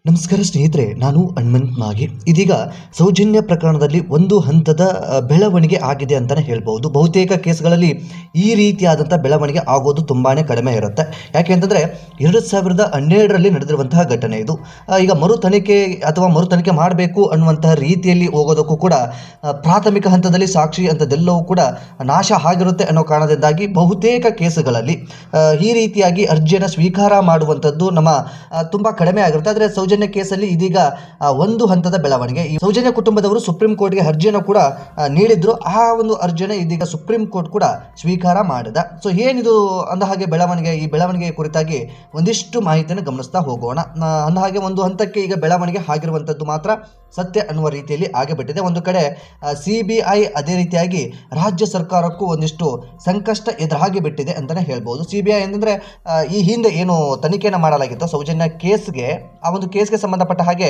ನಮಸ್ಕಾರ ಸ್ನೇಹಿತರೆ, ನಾನು ಹನುಮಂತ್ ಮಾಗಿ. ಇದೀಗ ಸೌಜನ್ಯ ಪ್ರಕರಣದಲ್ಲಿ ಒಂದು ಹಂತದ ಬೆಳವಣಿಗೆ ಆಗಿದೆ ಅಂತಲೇ ಹೇಳ್ಬೋದು. ಬಹುತೇಕ ಕೇಸ್ಗಳಲ್ಲಿ ಈ ರೀತಿಯಾದಂಥ ಬೆಳವಣಿಗೆ ಆಗೋದು ತುಂಬಾ ಕಡಿಮೆ ಇರುತ್ತೆ. ಯಾಕೆ ಅಂತಂದರೆ 2012ರಲ್ಲಿ ನಡೆದಿರುವಂತಹ ಘಟನೆ ಇದು. ಈಗ ಮರು ತನಿಖೆ ಮಾಡಬೇಕು ಅನ್ನುವಂತಹ ರೀತಿಯಲ್ಲಿ ಹೋಗೋದಕ್ಕೂ ಕೂಡ ಪ್ರಾಥಮಿಕ ಹಂತದಲ್ಲಿ ಸಾಕ್ಷಿ ಅಂಥದ್ದೆಲ್ಲವೂ ಕೂಡ ನಾಶ ಆಗಿರುತ್ತೆ ಅನ್ನೋ ಕಾರಣದಿಂದಾಗಿ ಬಹುತೇಕ ಕೇಸುಗಳಲ್ಲಿ ಈ ರೀತಿಯಾಗಿ ಅರ್ಜಿಯನ್ನು ಸ್ವೀಕಾರ ಮಾಡುವಂಥದ್ದು ತುಂಬ ಕಡಿಮೆ ಆಗಿರುತ್ತೆ. ಆದರೆ ಸೌಜನ್ಯ ಕೇಸಲ್ಲಿ ಇದೀಗ ಒಂದು ಹಂತದ ಬೆಳವಣಿಗೆ. ಈ ಸೌಜನ್ಯ ಕುಟುಂಬದವರು ಸುಪ್ರೀಂ ಕೋರ್ಟ್ಗೆ ಅರ್ಜಿಯನ್ನು ಕೂಡ ನೀಡಿದ್ರು. ಆ ಒಂದು ಅರ್ಜಿಯನ್ನು ಇದೀಗ ಸುಪ್ರೀಂ ಕೋರ್ಟ್ ಕೂಡ ಸ್ವೀಕಾರ ಮಾಡಿದ. ಸೊ ಏನಿದು ಅಂದ ಹಾಗೆ ಈ ಬೆಳವಣಿಗೆ ಕುರಿತಾಗಿ ಒಂದಿಷ್ಟು ಮಾಹಿತಿಯನ್ನು ಗಮನಿಸ್ತಾ ಹೋಗೋಣ. ಅಂದ ಹಾಗೆ ಒಂದು ಹಂತಕ್ಕೆ ಈಗ ಬೆಳವಣಿಗೆ ಆಗಿರುವಂಥದ್ದು ಮಾತ್ರ ಸತ್ಯ ಅನ್ನುವ ರೀತಿಯಲ್ಲಿ ಆಗಿಬಿಟ್ಟಿದೆ. ಒಂದು ಕಡೆ CBI ಅದೇ ರೀತಿಯಾಗಿ ರಾಜ್ಯ ಸರ್ಕಾರಕ್ಕೂ ಒಂದಿಷ್ಟು ಸಂಕಷ್ಟ ಎದುರಾಗಿ ಬಿಟ್ಟಿದೆ ಅಂತಲೇ ಹೇಳ್ಬೋದು. CBI ಅಂತಂದರೆ ಈ ಹಿಂದೆ ಏನು ತನಿಖೆಯನ್ನು ಮಾಡಲಾಗಿತ್ತು ಸೌಜನ್ಯ ಕೇಸ್ಗೆ, ಆ ಒಂದು ಕೇಸ್ಗೆ ಸಂಬಂಧಪಟ್ಟ ಹಾಗೆ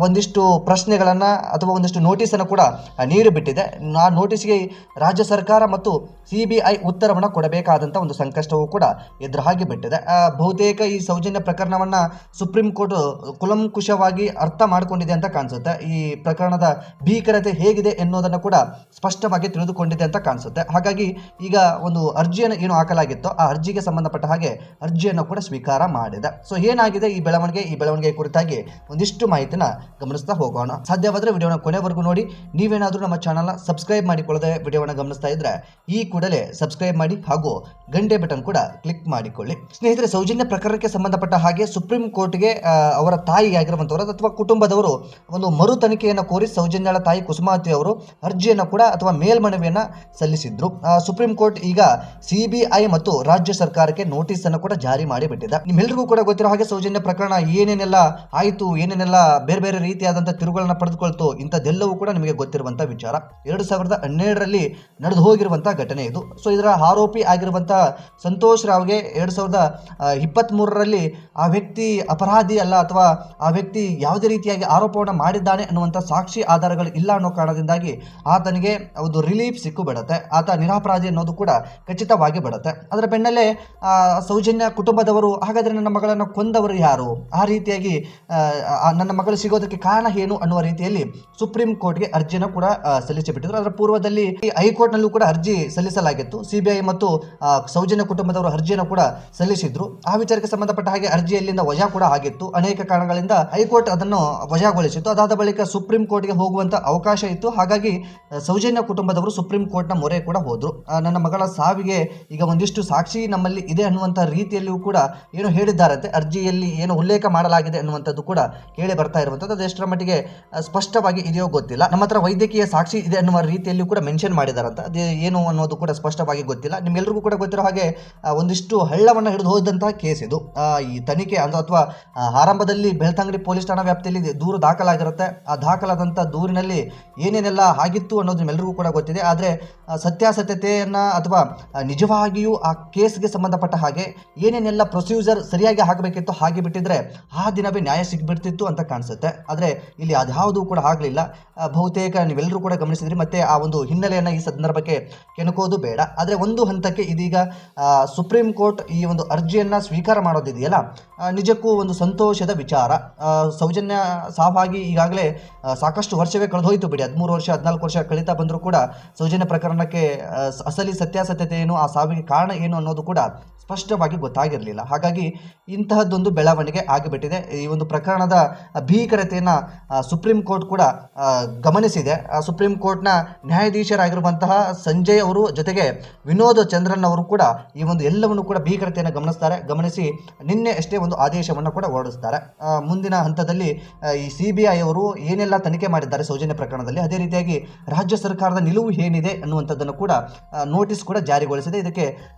ಒಂದಿಷ್ಟು ಪ್ರಶ್ನೆಗಳನ್ನು ಅಥವಾ ಒಂದಿಷ್ಟು ನೋಟಿಸನ್ನು ಕೂಡ ನೀಡಿಬಿಟ್ಟಿದೆ. ಆ ನೋಟಿಸ್ಗೆ ರಾಜ್ಯ ಸರ್ಕಾರ ಮತ್ತು CBI ಉತ್ತರವನ್ನು ಕೊಡಬೇಕಾದಂಥ ಒಂದು ಸಂಕಷ್ಟವೂ ಕೂಡ ಎದುರಾಗಿ ಬಿಟ್ಟಿದೆ. ಬಹುತೇಕ ಈ ಸೌಜನ್ಯ ಪ್ರಕರಣವನ್ನು ಸುಪ್ರೀಂ ಕೋರ್ಟ್ ಕುಲಂಕುಷವಾಗಿ ಅರ್ಥ ಮಾಡಿಕೊಂಡಿದೆ ಅಂತ ಕಾಣಿಸುತ್ತೆ. ಈ ಪ್ರಕರಣದ ಭೀಕರತೆ ಹೇಗಿದೆ ಎನ್ನುವುದನ್ನು ಕೂಡ ಸ್ಪಷ್ಟವಾಗಿ ತಿಳಿದುಕೊಂಡಿದೆ ಅಂತ ಕಾಣಿಸುತ್ತೆ. ಹಾಗಾಗಿ ಈಗ ಒಂದು ಅರ್ಜಿಯನ್ನು ಏನು ಹಾಕಲಾಗಿತ್ತೋ ಆ ಅರ್ಜಿಗೆ ಸಂಬಂಧಪಟ್ಟ ಹಾಗೆ ಅರ್ಜಿಯನ್ನು ಕೂಡ ಸ್ವೀಕಾರ ಮಾಡಿದೆ. ಸೊ ಏನಾಗಿದೆ ಈ ಬೆಳವಣಿಗೆ ಕುರಿತಾಗಿ ಒಂದಿಷ್ಟು ಮಾಹಿತಿನ ಗಮನಿಸ್ತಾ ಹೋಗೋಣ. ಸಾಧ್ಯವಾದರೆ ವಿಡಿಯೋನ ಕೊನೆವರೆಗೂ ನೋಡಿ. ನೀವೇನಾದರೂ ನಮ್ಮ ಚಾನಲ್ನ ಸಬ್ಸ್ಕ್ರೈಬ್ ಮಾಡಿಕೊಳ್ಳದೆ ವಿಡಿಯೋನ ಗಮನಿಸ್ತಾ ಇದ್ರೆ ಈ ಕೂಡಲೇ ಸಬ್ಸ್ಕ್ರೈಬ್ ಮಾಡಿ ಹಾಗೂ ಗಂಟೆ ಬಟನ್ ಕೂಡ ಕ್ಲಿಕ್ ಮಾಡಿಕೊಳ್ಳಿ. ಸ್ನೇಹಿತರೆ, ಸೌಜನ್ಯ ಪ್ರಕರಣಕ್ಕೆ ಸಂಬಂಧಪಟ್ಟ ಹಾಗೆ ಸುಪ್ರೀಂ ಕೋರ್ಟ್ಗೆ ಅವರ ತಾಯಿಯಾಗಿರುವಂಥವರು ಅಥವಾ ಕುಟುಂಬದವರು ಒಂದು ಮರು ತನಿಖೆಯನ್ನು ಕೋರಿ ಸೌಜನ್ಯಳ ತಾಯಿ ಕುಸುಮಾವತಿ ಅವರು ಅರ್ಜಿಯನ್ನು ಕೂಡ ಅಥವಾ ಮೇಲ್ಮನವಿಯನ್ನು ಸಲ್ಲಿಸಿದ್ರು. ಸುಪ್ರೀಂ ಕೋರ್ಟ್ ಈಗ CBI ಮತ್ತು ರಾಜ್ಯ ಸರ್ಕಾರಕ್ಕೆ ನೋಟಿಸ್ ಅನ್ನು ಕೂಡ ಜಾರಿ ಮಾಡಿಬಿಟ್ಟಿದೆ. ನಿಮ್ಮೆಲ್ಲರಿಗೂ ಕೂಡ ಗೊತ್ತಿರೋ ಹಾಗೆ ಸೌಜನ್ಯ ಪ್ರಕರಣ ಏನೇನೆಲ್ಲ ಆಯಿತು, ಏನೇನೆಲ್ಲ ಬೇರೆ ಬೇರೆ ರೀತಿಯಾದಂಥ ತಿರುವುಗಳನ್ನ ಪಡೆದುಕೊಳ್ತು, ಇಂಥದ್ದೆಲ್ಲವೂ ಕೂಡ ನಿಮಗೆ ಗೊತ್ತಿರುವಂಥ ವಿಚಾರ. 2012ರಲ್ಲಿ ನಡೆದು ಹೋಗಿರುವಂಥ ಘಟನೆ ಇದು. ಸೊ ಇದರ ಆರೋಪಿ ಆಗಿರುವಂಥ ಸಂತೋಷ್ ರಾವ್ಗೆ 2023ರಲ್ಲಿ ಆ ವ್ಯಕ್ತಿ ಅಪರಾಧಿ ಅಲ್ಲ ಅಥವಾ ಆ ವ್ಯಕ್ತಿ ಯಾವುದೇ ರೀತಿಯಾಗಿ ಆರೋಪವನ್ನು ಮಾಡಿದ್ದಾನೆ ಅನ್ನುವಂಥ ಸಾಕ್ಷಿ ಆಧಾರಗಳು ಇಲ್ಲ ಅನ್ನೋ ಕಾರಣದಿಂದಾಗಿ ಆತನಿಗೆ ಒಂದು ರಿಲೀಫ್ ಸಿಕ್ಕು ಬಿಡುತ್ತೆ. ಆತ ನಿರಪರಾಧಿ ಅನ್ನೋದು ಕೂಡ ಖಚಿತವಾಗಿ ಬಿಡುತ್ತೆ. ಅದರ ಬೆನ್ನಲ್ಲೇ ಸೌಜನ್ಯ ಕುಟುಂಬದವರು ಹಾಗಾದರೆ ನನ್ನ ಮಗಳನ್ನು ಕೊಂದವರು ಯಾರು, ಆ ರೀತಿಯಾಗಿ ನನ್ನ ಮಗಳು ಸಿಗೋದಕ್ಕೆ ಕಾರಣ ಏನು ಅನ್ನುವ ರೀತಿಯಲ್ಲಿ ಸುಪ್ರೀಂ ಕೋರ್ಟ್ಗೆ ಅರ್ಜಿಯನ್ನು ಕೂಡ ಸಲ್ಲಿಸಿಬಿಟ್ಟಿದ್ರು. ಅದರ ಪೂರ್ವದಲ್ಲಿ ಹೈಕೋರ್ಟ್ನಲ್ಲೂ ಕೂಡ ಅರ್ಜಿ ಸಲ್ಲಿಸಲಾಗಿತ್ತು. CBI ಮತ್ತು ಸೌಜನ್ಯ ಕುಟುಂಬದವರು ಅರ್ಜಿಯನ್ನು ಕೂಡ ಸಲ್ಲಿಸಿದ್ರು. ಆ ವಿಚಾರಕ್ಕೆ ಸಂಬಂಧಪಟ್ಟ ಹಾಗೆ ಅರ್ಜಿಯಲ್ಲಿಂದ ವಜಾ ಕೂಡ ಆಗಿತ್ತು. ಅನೇಕ ಕಾರಣಗಳಿಂದ ಹೈಕೋರ್ಟ್ ಅದನ್ನು ವಜಾಗೊಳಿಸಿತ್ತು. ಅದಾದ ಬಳಿಕ ಸುಪ್ರೀಂ ಕೋರ್ಟ್ಗೆ ಹೋಗುವಂತ ಅವಕಾಶ ಇತ್ತು. ಹಾಗಾಗಿ ಸೌಜನ್ಯ ಕುಟುಂಬದವರು ಸುಪ್ರೀಂ ಕೋರ್ಟ್ನ ಮೊರೆ ಕೂಡ ಹೋದ್ರು. ನನ್ನ ಮಗಳ ಸಾವಿಗೆ ಈಗ ಒಂದಿಷ್ಟು ಸಾಕ್ಷಿ ನಮ್ಮಲ್ಲಿ ಇದೆ ಅನ್ನುವಂಥ ರೀತಿಯಲ್ಲಿಯೂ ಕೂಡ ಏನು ಹೇಳಿದ್ದಾರಂತೆ, ಅರ್ಜಿಯಲ್ಲಿ ಏನು ಉಲ್ಲೇಖ ಮಾಡಲಾಗಿದೆ ಅನ್ನುವಂಥದ್ದು ಕೂಡ ಕೇಳಿ ಬರ್ತಾ ಇರುವಂಥದ್ದು. ಅದು ಎಷ್ಟರ ಮಟ್ಟಿಗೆ ಸ್ಪಷ್ಟವಾಗಿ ಇದೆಯೋ ಗೊತ್ತಿಲ್ಲ. ನಮ್ಮ ಹತ್ರ ವೈದ್ಯಕೀಯ ಸಾಕ್ಷಿ ಇದೆ ಅನ್ನುವ ರೀತಿಯಲ್ಲಿಯೂ ಕೂಡ ಮೆನ್ಷನ್ ಮಾಡಿದಾರಂತ. ಅದೇ ಏನು ಅನ್ನೋದು ಕೂಡ ಸ್ಪಷ್ಟವಾಗಿ ಗೊತ್ತಿಲ್ಲ. ನಿಮ್ಗೆಲ್ರಿಗೂ ಕೂಡ ಗೊತ್ತಿರೋ ಹಾಗೆ ಒಂದಿಷ್ಟು ಹಳ್ಳವನ್ನು ಹಿಡಿದು ಹೋದಂತಹ ಕೇಸ್ ಇದು. ಈ ತನಿಖೆ ಅಥವಾ ಆರಂಭದಲ್ಲಿ ಬೆಳ್ತಂಗಡಿ ಪೊಲೀಸ್ ಠಾಣಾ ವ್ಯಾಪ್ತಿಯಲ್ಲಿ ದೂರು ದಾಖಲಾಗಿರುತ್ತೆ. ಆ ದಾಖಲಾದಂಥ ದೂರಿನಲ್ಲಿ ಏನೇನೆಲ್ಲ ಆಗಿತ್ತು ಅನ್ನೋದು ನಿಮ್ಮೆಲ್ಲರಿಗೂ ಕೂಡ ಗೊತ್ತಿದೆ. ಆದರೆ ಸತ್ಯಾಸತ್ಯತೆಯನ್ನು ಅಥವಾ ನಿಜವಾಗಿಯೂ ಆ ಕೇಸ್ಗೆ ಸಂಬಂಧಪಟ್ಟ ಹಾಗೆ ಏನೇನೆಲ್ಲ ಪ್ರೊಸೀಜರ್ ಸರಿಯಾಗಿ ಆಗಬೇಕಿತ್ತು ಹಾಗೆ ಬಿಟ್ಟಿದ್ರೆ ಆ ದಿನವೇ ನ್ಯಾಯ ಸಿಗ್ಬಿಡ್ತಿತ್ತು ಅಂತ ಕಾಣಿಸುತ್ತೆ. ಆದರೆ ಇಲ್ಲಿ ಅದ್ಯಾವುದೂ ಕೂಡ ಆಗಲಿಲ್ಲ. ಬಹುತೇಕ ನೀವೆಲ್ಲರೂ ಕೂಡ ಗಮನಿಸಿದ್ರಿ. ಮತ್ತೆ ಆ ಒಂದು ಹಿನ್ನೆಲೆಯನ್ನು ಈ ಸಂದರ್ಭಕ್ಕೆ ಕೆಣಕೋದು ಬೇಡ. ಆದರೆ ಒಂದು ಹಂತಕ್ಕೆ ಇದೀಗ ಸುಪ್ರೀಂ ಕೋರ್ಟ್ ಈ ಒಂದು ಅರ್ಜಿಯನ್ನು ಸ್ವೀಕಾರ ಮಾಡೋದಿದೆಯಲ್ಲ, ನಿಜಕ್ಕೂ ಒಂದು ಸಂತೋಷದ ವಿಚಾರ. ಸೌಜನ್ಯ ಸಾವಾಗಿ ಈಗಾಗಲೇ ಸಾಕಷ್ಟು ವರ್ಷವೇ ಕಳೆದೋಯ್ತು ಬಿಡಿ. 13 ವರ್ಷ 14 ವರ್ಷ ಕಳೀತಾ ಬಂದರೂ ಕೂಡ ಸೌಜನ್ಯ ಪ್ರಕರಣಕ್ಕೆ ಅಸಲಿ ಸತ್ಯಾಸತ್ಯತೆ ಏನು, ಆ ಸಾವಿಗೆ ಕಾರಣ ಏನು ಅನ್ನೋದು ಕೂಡ ಸ್ಪಷ್ಟವಾಗಿ ಗೊತ್ತಾಗಿರಲಿಲ್ಲ. ಹಾಗಾಗಿ ಇಂತಹದ್ದೊಂದು ಬೆಳವಣಿಗೆ ಆಗಿಬಿಟ್ಟಿದೆ. ಈ ಒಂದು ಪ್ರಕರಣದ ಭೀಕರತೆಯನ್ನು ಸುಪ್ರೀಂ ಕೋರ್ಟ್ ಕೂಡ ಗಮನಿಸಿದೆ. ಸುಪ್ರೀಂ ಕೋರ್ಟ್ನ ನ್ಯಾಯಾಧೀಶರಾಗಿರುವಂತಹ ಸಂಜಯ್ ಅವರು ಜೊತೆಗೆ ವಿನೋದ್ ಚಂದ್ರನ್ ಅವರು ಕೂಡ ಈ ಒಂದು ಎಲ್ಲವನ್ನು ಕೂಡ ಭೀಕರತೆಯನ್ನು ಗಮನಿಸಿ ನಿನ್ನೆ ಅಷ್ಟೇ ಒಂದು ಆದೇಶವನ್ನು ಕೂಡ ಹೊರಡಿಸ್ತಾರೆ. ಮುಂದಿನ ಹಂತದಲ್ಲಿ ಈ CBI ಅವರು ಏನೆಲ್ಲ ತನಿಖೆ ಮಾಡಿದ್ದಾರೆ ಸೌಜನ್ಯ ಪ್ರಕರಣದಲ್ಲಿ, ಅದೇ ರೀತಿಯಾಗಿ ರಾಜ್ಯ ಸರ್ಕಾರದ ನಿಲುವು ಏನಿದೆ ಅನ್ನುವಂಥದ್ದನ್ನು ಕೂಡ ನೋಟಿಸ್ ಕೂಡ ಜಾರಿಗೊಳಿಸಿದೆ. ಇದಕ್ಕೆ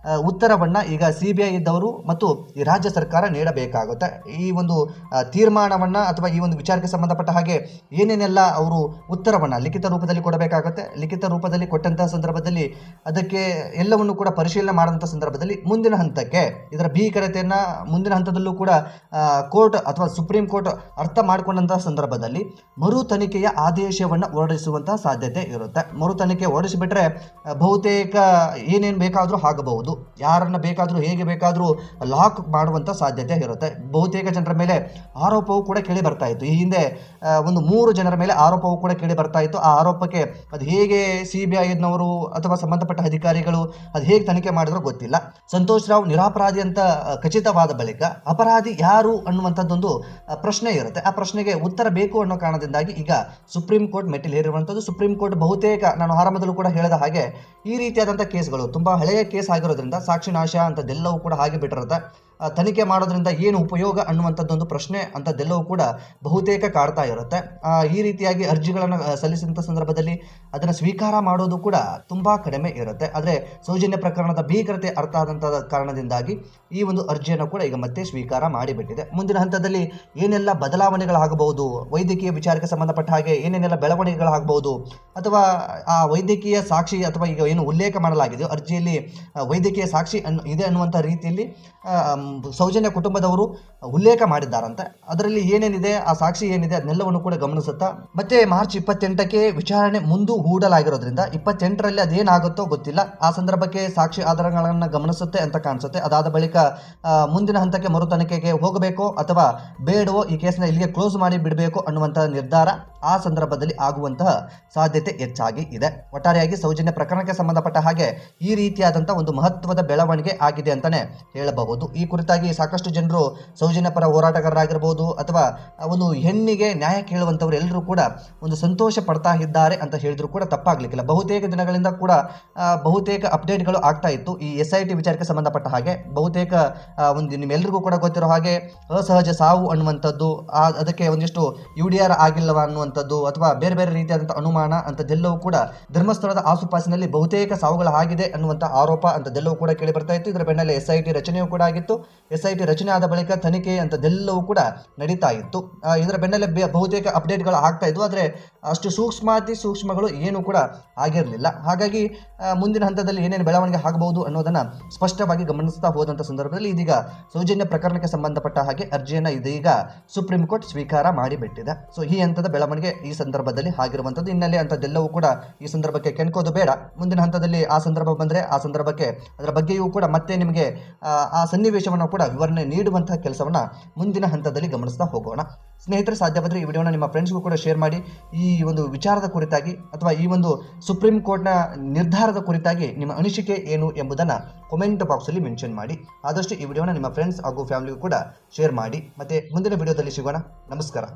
ಉತ್ತರವನ್ನು ಈಗ CBI ಇದ್ದವರು ಮತ್ತು ಈ ರಾಜ್ಯ ಸರ್ಕಾರ ನೀಡಬೇಕಾಗುತ್ತೆ. ಈ ಒಂದು ತೀರ್ಮಾನವನ್ನು ಅಥವಾ ಈ ಒಂದು ವಿಚಾರಕ್ಕೆ ಸಂಬಂಧಪಟ್ಟ ಹಾಗೆ ಏನೇನೆಲ್ಲ ಅವರು ಉತ್ತರವನ್ನು ಲಿಖಿತ ರೂಪದಲ್ಲಿ ಕೊಡಬೇಕಾಗುತ್ತೆ. ಲಿಖಿತ ರೂಪದಲ್ಲಿ ಕೊಟ್ಟಂತಹ ಸಂದರ್ಭದಲ್ಲಿ ಅದಕ್ಕೆ ಎಲ್ಲವನ್ನು ಕೂಡ ಪರಿಶೀಲನೆ ಮಾಡಿದಂಥ ಸಂದರ್ಭದಲ್ಲಿ ಮುಂದಿನ ಹಂತಕ್ಕೆ ಇದರ ಭೀಕರತೆಯನ್ನು ಮುಂದಿನ ಹಂತದಲ್ಲೂ ಕೂಡ ಕೋರ್ಟ್ ಅಥವಾ ಸುಪ್ರೀಂ ಕೋರ್ಟ್ ಅರ್ಥ ಮಾಡಿಕೊಂಡಂತಹ ಸಂದರ್ಭದಲ್ಲಿ ಮರು ತನಿಖೆಯ ಆದೇಶವನ್ನು ಹೊರಡಿಸುವಂತಹ ಸಾಧ್ಯತೆ ಇರುತ್ತೆ. ಮರು ತನಿಖೆ ಹೊರಡಿಸಿಬಿಟ್ರೆ ಬಹುತೇಕ ಏನೇನು ಬೇಕಾದರೂ ಆಗಬಹುದು, ಯಾರನ್ನು ಬೇಕಾದರೂ ಹೇಗೆ ಬೇಕಾದರೂ ಲಾಕ್ ಮಾಡುವಂಥ ಸಾಧ್ಯತೆ ಇರುತ್ತೆ. ಬಹುತೇಕ ಜನರ ಮೇಲೆ ಆರೋಪವು ಕೂಡ ಕೇಳಿ ಬರ್ತಾ ಇತ್ತು. ಈ ಹಿಂದೆ ಒಂದು 3 ಜನರ ಮೇಲೆ ಆರೋಪವು ಕೂಡ ಕೇಳಿ ಬರ್ತಾ ಇತ್ತು. ಆ ಆರೋಪಕ್ಕೆ ಅದು ಹೇಗೆ CBIನವರು ಅಥವಾ ಸಂಬಂಧಪಟ್ಟ ಅಧಿಕಾರಿಗಳು ಅದು ಹೇಗೆ ತನಿಖೆ ಮಾಡಿದ್ರೋ ಗೊತ್ತಿಲ್ಲ. ಸಂತೋಷ್ ರಾವ್ ನಿರಪರಾಧಿ ಅಂತ ಖಚಿತವಾದ ಬಳಿಕ ಅಪರಾಧಿ ಯಾರು ಅನ್ನುವಂಥದ್ದೊಂದು ಪ್ರಶ್ನೆ ಇರುತ್ತೆ. ಆ ಪ್ರಶ್ನೆಗೆ ಉತ್ತರ ಬೇಕು ಅನ್ನೋ ಕಾರಣದಿಂದಾಗಿ ಈಗ ಸುಪ್ರೀಂ ಕೋರ್ಟ್ ಮೆಟ್ಟಿಲೇರಿರುವಂಥದ್ದು. ಸುಪ್ರೀಂ ಕೋರ್ಟ್ ಬಹುತೇಕ ನಾನು ಆರಂಭದಲ್ಲೂ ಕೂಡ ಹೇಳಿದ ಹಾಗೆ ಈ ರೀತಿಯಾದಂಥ ಕೇಸ್ಗಳು ತುಂಬ ಹಳೆಯ ಕೇಸ್ ಆಗಿರೋದ್ರಿಂದ ಸಾಕ್ಷಿ ನಾಶ ಅಂತದೆಲ್ಲವೂ ಕೂಡ ಹಾಗೆ ಬಿಟ್ಟಿರುತ್ತೆ. ತನಿಖೆ ಮಾಡೋದ್ರಿಂದ ಏನು ಉಪಯೋಗ ಅನ್ನುವಂಥದ್ದೊಂದು ಪ್ರಶ್ನೆ ಅಂಥದ್ದೆಲ್ಲವೂ ಕೂಡ ಬಹುತೇಕ ಕಾಡ್ತಾ ಇರುತ್ತೆ. ಈ ರೀತಿಯಾಗಿ ಅರ್ಜಿಗಳನ್ನು ಸಲ್ಲಿಸಿದಂಥ ಸಂದರ್ಭದಲ್ಲಿ ಅದನ್ನು ಸ್ವೀಕಾರ ಮಾಡೋದು ಕೂಡ ತುಂಬ ಕಡಿಮೆ ಇರುತ್ತೆ. ಆದರೆ ಸೌಜನ್ಯ ಪ್ರಕರಣದ ಭೀಕರತೆ ಅರ್ಥ ಆದಂಥ ಕಾರಣದಿಂದಾಗಿ ಈ ಒಂದು ಅರ್ಜಿಯನ್ನು ಕೂಡ ಈಗ ಮತ್ತೆ ಸ್ವೀಕಾರ ಮಾಡಿಬಿಟ್ಟಿದೆ. ಮುಂದಿನ ಹಂತದಲ್ಲಿ ಏನೆಲ್ಲ ಬದಲಾವಣೆಗಳಾಗಬಹುದು, ವೈದ್ಯಕೀಯ ವಿಚಾರಕ್ಕೆ ಸಂಬಂಧಪಟ್ಟ ಹಾಗೆ ಏನೇನೆಲ್ಲ ಬೆಳವಣಿಗೆಗಳಾಗಬಹುದು, ಅಥವಾ ಆ ವೈದ್ಯಕೀಯ ಸಾಕ್ಷಿ ಅಥವಾ ಈಗ ಏನು ಉಲ್ಲೇಖ ಮಾಡಲಾಗಿದೆಯೋ ಅರ್ಜಿಯಲ್ಲಿ ವೈದ್ಯಕೀಯ ಸಾಕ್ಷಿ ಇದೆ ಅನ್ನುವಂಥ ರೀತಿಯಲ್ಲಿ ಸೌಜನ್ಯ ಕುಟುಂಬದವರು ಉಲ್ಲೇಖ ಮಾಡಿದ್ದಾರಂತೆ. ಅದರಲ್ಲಿ ಏನೇನಿದೆ, ಆ ಸಾಕ್ಷಿ ಏನಿದೆ ಅದನ್ನೆಲ್ಲವನ್ನು ಕೂಡ ಗಮನಿಸುತ್ತಾ ಮತ್ತೆ ಮಾರ್ಚ್ 28ಕ್ಕೆ ವಿಚಾರಣೆ ಮುಂದೂ ಹೂಡಲಾಗಿರೋದ್ರಿಂದ 28ರಲ್ಲಿ ಅದೇನಾಗುತ್ತೋ ಗೊತ್ತಿಲ್ಲ. ಆ ಸಂದರ್ಭಕ್ಕೆ ಸಾಕ್ಷಿ ಆಧಾರಗಳನ್ನು ಗಮನಿಸುತ್ತೆ ಅಂತ ಕಾಣಿಸುತ್ತೆ. ಅದಾದ ಬಳಿಕ ಮುಂದಿನ ಹಂತಕ್ಕೆ ಮರು ತನಿಖೆಗೆ ಹೋಗಬೇಕೋ ಅಥವಾ ಬೇಡವೋ, ಈ ಕೇಸ್ನ ಇಲ್ಲಿಗೆ ಕ್ಲೋಸ್ ಮಾಡಿ ಬಿಡಬೇಕು ಅನ್ನುವಂತಹ ನಿರ್ಧಾರ ಆ ಸಂದರ್ಭದಲ್ಲಿ ಆಗುವಂತಹ ಸಾಧ್ಯತೆ ಹೆಚ್ಚಾಗಿ ಇದೆ. ಒಟ್ಟಾರೆಯಾಗಿ ಸೌಜನ್ಯ ಪ್ರಕರಣಕ್ಕೆ ಸಂಬಂಧಪಟ್ಟ ಹಾಗೆ ಈ ರೀತಿಯಾದಂಥ ಒಂದು ಮಹತ್ವದ ಬೆಳವಣಿಗೆ ಆಗಿದೆ ಅಂತಾನೆ ಹೇಳಬಹುದು. ಈ ಕುರಿತಾಗಿ ಸಾಕಷ್ಟು ಜನರು ಸೌಜನ್ಯ ಪರ ಹೋರಾಟಗಾರರಾಗಿರ್ಬೋದು ಅಥವಾ ಒಂದು ಹೆಣ್ಣಿಗೆ ನ್ಯಾಯ ಕೇಳುವಂಥವ್ರು ಎಲ್ಲರೂ ಕೂಡ ಒಂದು ಸಂತೋಷ ಪಡ್ತಾ ಇದ್ದಾರೆ ಅಂತ ಹೇಳಿದ್ರು ಕೂಡ ತಪ್ಪಾಗ್ಲಿಕ್ಕಿಲ್ಲ. ಬಹುತೇಕ ದಿನಗಳಿಂದ ಕೂಡ ಬಹುತೇಕ ಅಪ್ಡೇಟ್ಗಳು ಆಗ್ತಾ ಇತ್ತು ಈ SIT ವಿಚಾರಕ್ಕೆ ಸಂಬಂಧಪಟ್ಟ ಹಾಗೆ. ಬಹುತೇಕ ಒಂದು ನಿಮ್ಮೆಲ್ಲರಿಗೂ ಕೂಡ ಗೊತ್ತಿರೋ ಹಾಗೆ ಅಸಹಜ ಸಾವು ಅನ್ನುವಂಥದ್ದು, ಅದಕ್ಕೆ ಒಂದಿಷ್ಟು UDR ಆಗಿಲ್ಲವ ಅನ್ನುವಂಥದ್ದು ಅಥವಾ ಬೇರೆ ಬೇರೆ ರೀತಿಯಾದಂಥ ಅನುಮಾನ ಅಂಥದ್ದೆಲ್ಲವೂ ಕೂಡ ಧರ್ಮಸ್ಥಳದ ಆಸುಪಾಸಿನಲ್ಲಿ ಬಹುತೇಕ ಸಾವುಗಳು ಆಗಿದೆ ಅನ್ನುವಂಥ ಆರೋಪ ಅಂಥದ್ದೆಲ್ಲವೂ ಕೂಡ ಕೇಳಿ ಬರ್ತಾ ಇತ್ತು. ಇದರ ಬೆನ್ನಲ್ಲೇ SIT ರಚನೆಯೂ ಕೂಡ ಆಗಿತ್ತು. SIT ರಚನೆ ಆದ ಬಳಿಕ ತನಿಖೆ ಅಂಥದ್ದೆಲ್ಲವೂ ಕೂಡ ನಡೀತಾ ಇತ್ತು. ಇದರ ಬೆನ್ನಲ್ಲೇ ಬಹುತೇಕ ಅಪ್ಡೇಟ್ಗಳು ಆಗ್ತಾ ಇದ್ವು. ಆದರೆ ಅಷ್ಟು ಸೂಕ್ಷ್ಮಗಳು ಏನೂ ಕೂಡ ಆಗಿರಲಿಲ್ಲ. ಹಾಗಾಗಿ ಮುಂದಿನ ಹಂತದಲ್ಲಿ ಏನೇನು ಬೆಳವಣಿಗೆ ಆಗಬಹುದು ಅನ್ನೋದನ್ನು ಸ್ಪಷ್ಟವಾಗಿ ಗಮನಿಸ್ತಾ ಹೋದಂಥ ಸಂದರ್ಭದಲ್ಲಿ ಇದೀಗ ಸೌಜನ್ಯ ಪ್ರಕರಣಕ್ಕೆ ಸಂಬಂಧಪಟ್ಟ ಹಾಗೆ ಅರ್ಜಿಯನ್ನು ಇದೀಗ ಸುಪ್ರೀಂ ಕೋರ್ಟ್ ಸ್ವೀಕಾರ ಮಾಡಿಬಿಟ್ಟಿದೆ. ಸೊ ಈ ಹಂತದ ಬೆಳವಣಿಗೆ ಈ ಸಂದರ್ಭದಲ್ಲಿ ಆಗಿರುವಂಥದ್ದು. ಹಿನ್ನೆಲೆ ಅಂಥದ್ದೆಲ್ಲವೂ ಕೂಡ ಈ ಸಂದರ್ಭಕ್ಕೆ ಕೆಣಕೋದು ಬೇಡ. ಮುಂದಿನ ಹಂತದಲ್ಲಿ ಆ ಸಂದರ್ಭ ಬಂದರೆ ಆ ಸಂದರ್ಭಕ್ಕೆ ಅದರ ಬಗ್ಗೆಯೂ ಕೂಡ ಮತ್ತೆ ನಿಮಗೆ ಆ ಸನ್ನಿವೇಶವನ್ನು ಕೂಡ ವಿವರಣೆ ನೀಡುವಂತಹ ಕೆಲಸವನ್ನು ಮುಂದಿನ ಹಂತದಲ್ಲಿ ಗಮನಿಸ್ತಾ ಹೋಗೋಣ. ಸ್ನೇಹಿತರೆ, ಸಾಧ್ಯವಾದರೆ ಈ ವಿಡಿಯೋನ ನಿಮ್ಮ ಫ್ರೆಂಡ್ಸ್ಗೂ ಕೂಡ ಶೇರ್ ಮಾಡಿ. ಈ ಒಂದು ವಿಚಾರದ ಕುರಿತಾಗಿ ಅಥವಾ ಈ ಒಂದು ಸುಪ್ರೀಂ ಕೋರ್ಟ್ನ ನಿರ್ಧಾರದ ಕುರಿತಾಗಿ ನಿಮ್ಮ ಅನಿಸಿಕೆ ಏನು ಎಂಬುದನ್ನು ಕಾಮೆಂಟ್ ಬಾಕ್ಸಲ್ಲಿ ಮೆನ್ಷನ್ ಮಾಡಿ. ಆದಷ್ಟು ಈ ವಿಡಿಯೋನ ನಿಮ್ಮ ಫ್ರೆಂಡ್ಸ್ ಹಾಗೂ ಫ್ಯಾಮಿಲಿಗೂ ಕೂಡ ಶೇರ್ ಮಾಡಿ. ಮತ್ತೆ ಮುಂದಿನ ವಿಡಿಯೋದಲ್ಲಿ ಸಿಗೋಣ. ನಮಸ್ಕಾರ.